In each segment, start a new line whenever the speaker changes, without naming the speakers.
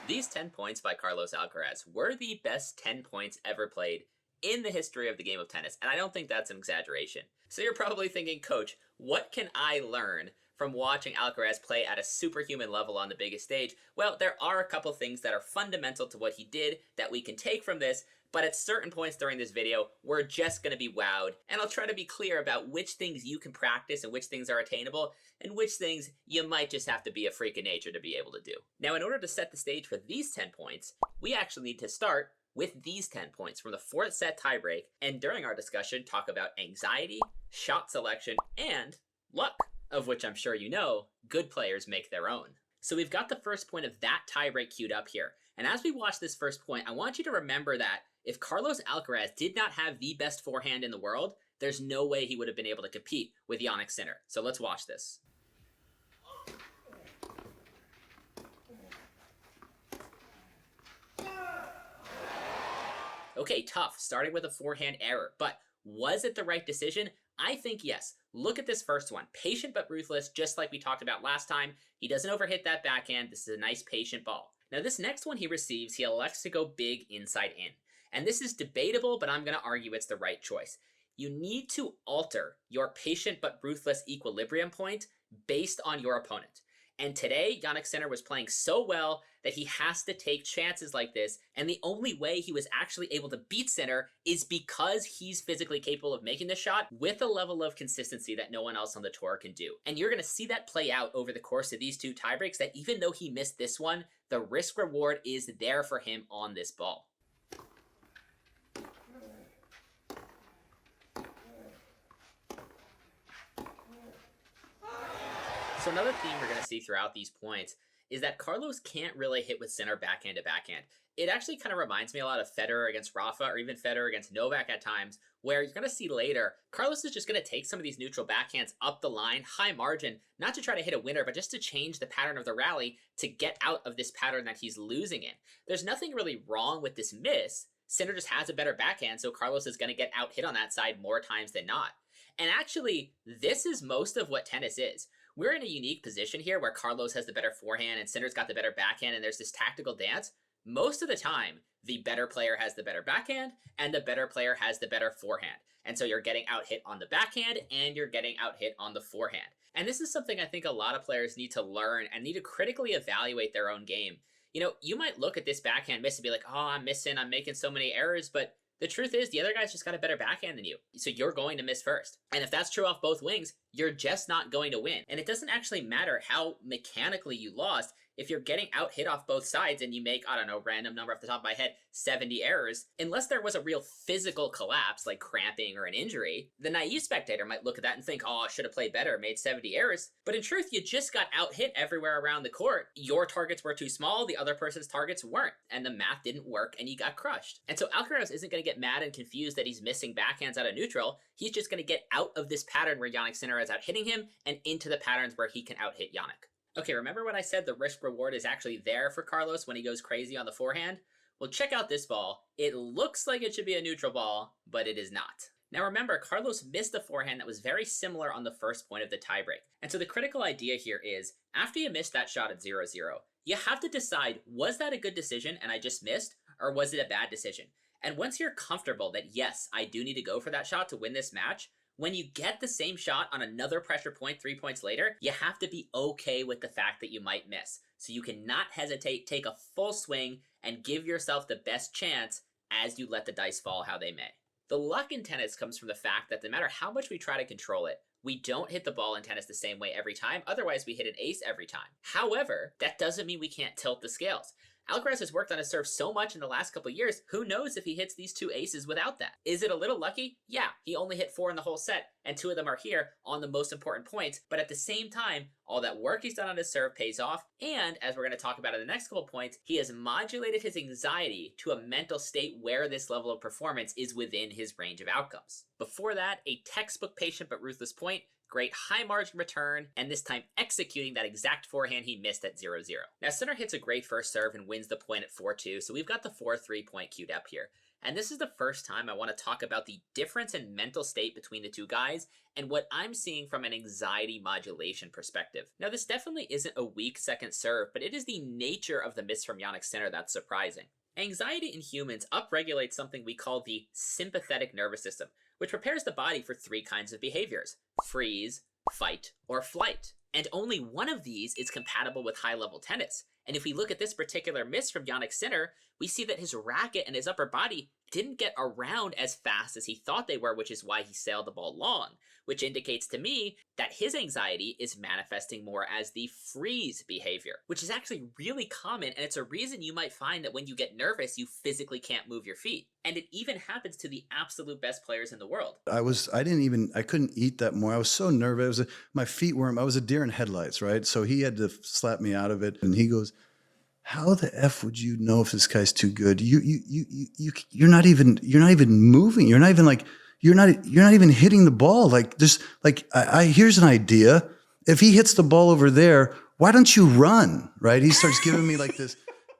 These 10 points by Carlos Alcaraz were the best 10 points ever played in the history of the game of tennis, and I don't think that's an exaggeration. So you're probably thinking, Coach, what can I learn from watching Alcaraz play at a superhuman level on the biggest stage? Well, there are a couple things that are fundamental to what he did that we can take from this, but at certain points during this video, we're just going to be wowed, and I'll try to be clear about which things you can practice and which things are attainable, and which things you might just have to be a freak of nature to be able to do. Now, in order to set the stage for these 10 points, we actually need to start with these 10 points from the 4th set tiebreak, and during our discussion, talk about anxiety, shot selection, and luck, of which I'm sure you know, good players make their own. So we've got the first point of that tiebreak queued up here, and as we watch this first point, I want you to remember that if Carlos Alcaraz did not have the best forehand in the world, there's no way he would have been able to compete with Jannik Sinner. So let's watch this. Okay, tough, starting with a forehand error, but was it the right decision? I think yes. Look at this first one. Patient but ruthless, just like we talked about last time. He doesn't overhit that backhand. This is a nice patient ball. Now this next one he receives, he elects to go big inside in. And this is debatable, but I'm going to argue it's the right choice. You need to alter your patient but ruthless equilibrium point based on your opponent. And today, Jannik Sinner was playing so well that he has to take chances like this, and the only way he was actually able to beat Sinner is because he's physically capable of making the shot with a level of consistency that no one else on the tour can do. And you're going to see that play out over the course of these two tiebreaks, that even though he missed this one, the risk reward is there for him on this ball. So another theme we're going to see throughout these points is that Carlos can't really hit with Sinner backhand to backhand. It actually kind of reminds me a lot of Federer against Rafa, or even Federer against Novak at times, where you're going to see later, Carlos is just going to take some of these neutral backhands up the line, high margin, not to try to hit a winner, but just to change the pattern of the rally to get out of this pattern that he's losing in. There's nothing really wrong with this miss. Sinner just has a better backhand, so Carlos is going to get out hit on that side more times than not. And actually, this is most of what tennis is. We're in a unique position here where Carlos has the better forehand and Sinner's got the better backhand, and there's this tactical dance. Most of the time, the better player has the better backhand and the better player has the better forehand. And so you're getting out hit on the backhand and you're getting out hit on the forehand. And this is something I think a lot of players need to learn and need to critically evaluate their own game. You know, you might look at this backhand miss and be like, oh, I'm missing, I'm making so many errors, but the truth is the other guy's just got a better backhand than you. So you're going to miss first. And if that's true off both wings, you're just not going to win. And it doesn't actually matter how mechanically you lost. If you're getting out hit off both sides and you make, I don't know, random number off the top of my head, 70 errors, unless there was a real physical collapse like cramping or an injury, the naive spectator might look at that and think, oh, I should have played better, made 70 errors. But in truth, you just got out hit everywhere around the court. Your targets were too small, the other person's targets weren't, and the math didn't work and you got crushed. And so Alcaraz isn't going to get mad and confused that he's missing backhands out of neutral. He's just going to get out of this pattern where Jannik Sinner is out hitting him and into the patterns where he can out hit Jannik. Okay, remember when I said the risk reward is actually there for Carlos when he goes crazy on the forehand? Well, check out this ball. It looks like it should be a neutral ball, but it is not. Now remember, Carlos missed a forehand that was very similar on the first point of the tiebreak. And so the critical idea here is, after you missed that shot at 0-0, you have to decide, was that a good decision and I just missed, or was it a bad decision? And once you're comfortable that, yes, I do need to go for that shot to win this match, when you get the same shot on another pressure point 3 points later, you have to be okay with the fact that you might miss. So you cannot hesitate, take a full swing, and give yourself the best chance as you let the dice fall how they may. The luck in tennis comes from the fact that no matter how much we try to control it, we don't hit the ball in tennis the same way every time, otherwise we hit an ace every time. However, that doesn't mean we can't tilt the scales. Alcaraz has worked on his serve so much in the last couple of years, who knows if he hits these two aces without that? Is it a little lucky? Yeah, he only hit 4 in the whole set, and 2 of them are here on the most important points, but at the same time, all that work he's done on his serve pays off, and as we're going to talk about in the next couple points, he has modulated his anxiety to a mental state where this level of performance is within his range of outcomes. Before that, a textbook patient but ruthless point, great high margin return, and this time executing that exact forehand he missed at 0-0. Now Sinner hits a great first serve and wins the point at 4-2, so we've got the 4-3 point queued up here. And this is the first time I want to talk about the difference in mental state between the two guys and what I'm seeing from an anxiety modulation perspective. Now this definitely isn't a weak second serve, but it is the nature of the miss from Jannik Sinner that's surprising. Anxiety in humans upregulates something we call the sympathetic nervous system, which prepares the body for three kinds of behaviors: freeze, fight, or flight. And only one of these is compatible with high-level tennis. And if we look at this particular miss from Jannik Sinner, we see that his racket and his upper body didn't get around as fast as he thought they were, which is why he sailed the ball long, which indicates to me that his anxiety is manifesting more as the freeze behavior, which is actually really common, and it's a reason you might find that when you get nervous, you physically can't move your feet. And it even happens to the absolute best players in the world.
I couldn't eat that more. I was so nervous. My feet were, I was a deer in headlights, right? So he had to slap me out of it. And he goes, how the F would you know if this guy's too good? You're not even moving. You're not even hitting the ball. Here's an idea. If he hits the ball over there, why don't you run? Right? He starts giving me like this.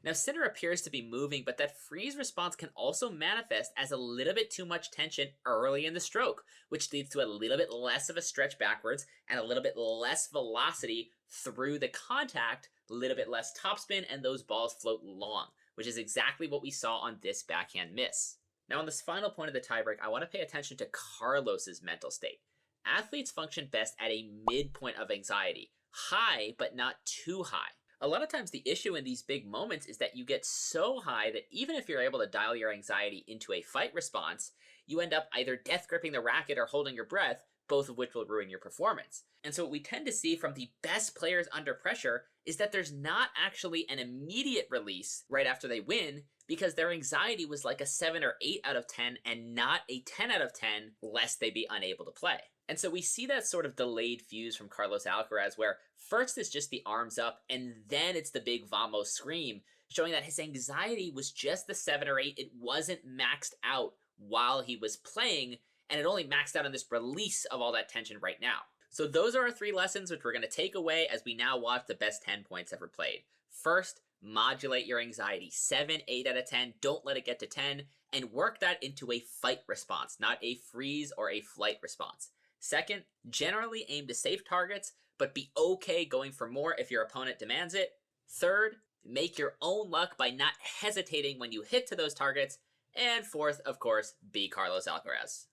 Now, Sinner appears to be moving, but that freeze response can also manifest as a little bit too much tension early in the stroke, which leads to a little bit less of a stretch backwards and a little bit less velocity through the contact, a little bit less topspin, and those balls float long, which is exactly what we saw on this backhand miss. Now, on this final point of the tiebreak, I want to pay attention to Carlos's mental state. Athletes function best at a midpoint of anxiety, high but not too high. A lot of times the issue in these big moments is that you get so high that even if you're able to dial your anxiety into a fight response, you end up either death gripping the racket or holding your breath, both of which will ruin your performance. And so what we tend to see from the best players under pressure is that there's not actually an immediate release right after they win, because their anxiety was like a 7 or 8 out of 10 and not a 10 out of 10 lest they be unable to play. And so we see that sort of delayed fuse from Carlos Alcaraz, where first it's just the arms up and then it's the big vamos scream, showing that his anxiety was just the 7 or 8. It wasn't maxed out while he was playing, and it only maxed out on this release of all that tension right now. So those are our 3 lessons which we're going to take away as we now watch the best 10 points ever played. First, modulate your anxiety. 7, 8 out of 10. Don't let it get to 10. And work that into a fight response, not a freeze or a flight response. Second, generally aim to safe targets, but be okay going for more if your opponent demands it. Third, make your own luck by not hesitating when you hit to those targets. And fourth, of course, be Carlos Alcaraz.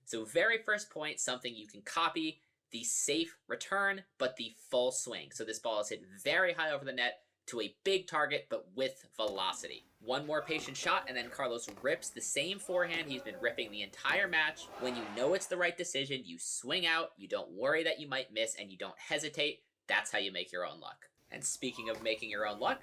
So very first point, something you can copy, the safe return, but the full swing. So this ball is hit very high over the net to a big target, but with velocity. One more patient shot, and then Carlos rips the same forehand he's been ripping the entire match. When you know it's the right decision, you swing out, you don't worry that you might miss, and you don't hesitate. That's how you make your own luck. And speaking of making your own luck,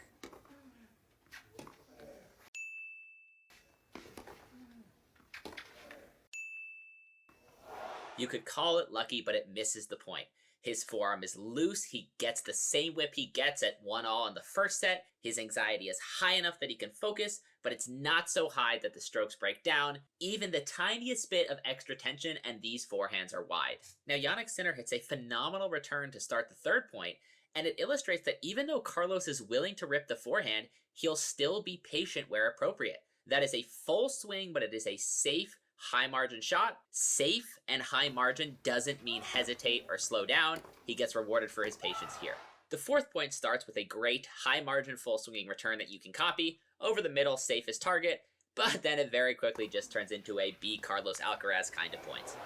you could call it lucky, but it misses the point. His forearm is loose, he gets the same whip he gets at 1-all in the first set. His anxiety is high enough that he can focus, but it's not so high that the strokes break down. Even the tiniest bit of extra tension, and these forehands are wide. Now, Jannik Sinner hits a phenomenal return to start the third point, and it illustrates that even though Carlos is willing to rip the forehand, he'll still be patient where appropriate. That is a full swing, but it is a safe, high margin shot. Safe and high margin doesn't mean hesitate or slow down. He gets rewarded for his patience here. The fourth point starts with a great high margin full swinging return that you can copy over the middle, safest target, but then it very quickly just turns into a be Carlos Alcaraz kind of point.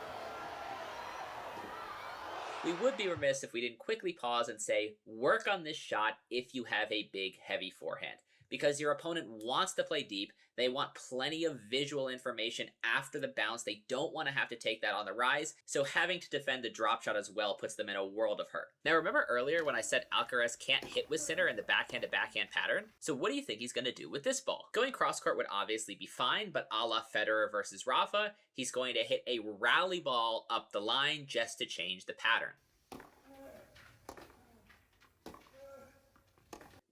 We would be remiss if we didn't quickly pause and say, work on this shot if you have a big heavy forehand. Because your opponent wants to play deep, they want plenty of visual information after the bounce. They don't want to have to take that on the rise, so having to defend the drop shot as well puts them in a world of hurt. Now remember earlier when I said Alcaraz can't hit with Sinner in the backhand-to-backhand pattern? So what do you think he's going to do with this ball? Going cross-court would obviously be fine, but a la Federer versus Rafa, he's going to hit a rally ball up the line just to change the pattern.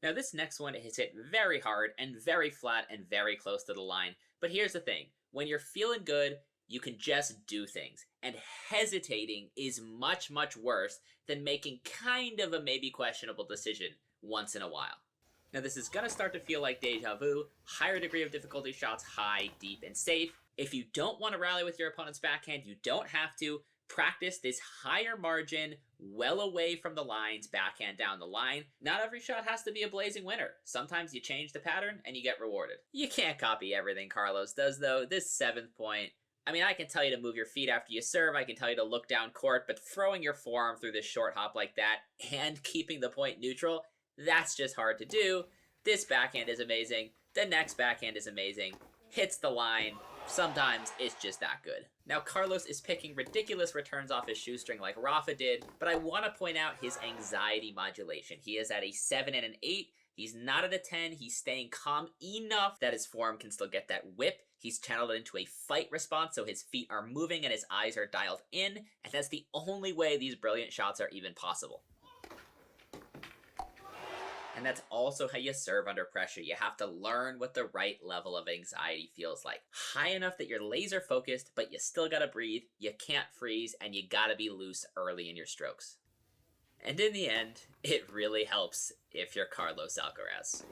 Now this next one is hit very hard and very flat and very close to the line, but here's the thing, when you're feeling good, You can just do things. And hesitating is much, much worse than making kind of a maybe questionable decision once in a while. Now, this is going to start to feel like deja vu. Higher degree of difficulty shots, high, deep, and safe. If you don't want to rally with your opponent's backhand, you don't have to. Practice this higher margin, well away from the lines, backhand down the line. Not every shot has to be a blazing winner. Sometimes you change the pattern and you get rewarded. You can't copy everything Carlos does, though. This 7th point, I mean, I can tell you to move your feet after you serve, I can tell you to look down court, but throwing your forearm through this short hop like that and keeping the point neutral, that's just hard to do. This backhand is amazing. The next backhand is amazing. Hits the line. Sometimes it's just that good. Now, Carlos is picking ridiculous returns off his shoestring like Rafa did, but I want to point out his anxiety modulation. He is at a 7 and an 8. He's not at a 10. He's staying calm enough that his forearm can still get that whip. He's channeled it into a fight response, so his feet are moving and his eyes are dialed in, and that's the only way these brilliant shots are even possible. And that's also how you serve under pressure. You have to learn what the right level of anxiety feels like. High enough that you're laser focused, but you still gotta breathe, you can't freeze, and you gotta be loose early in your strokes. And in the end, it really helps if you're Carlos Alcaraz.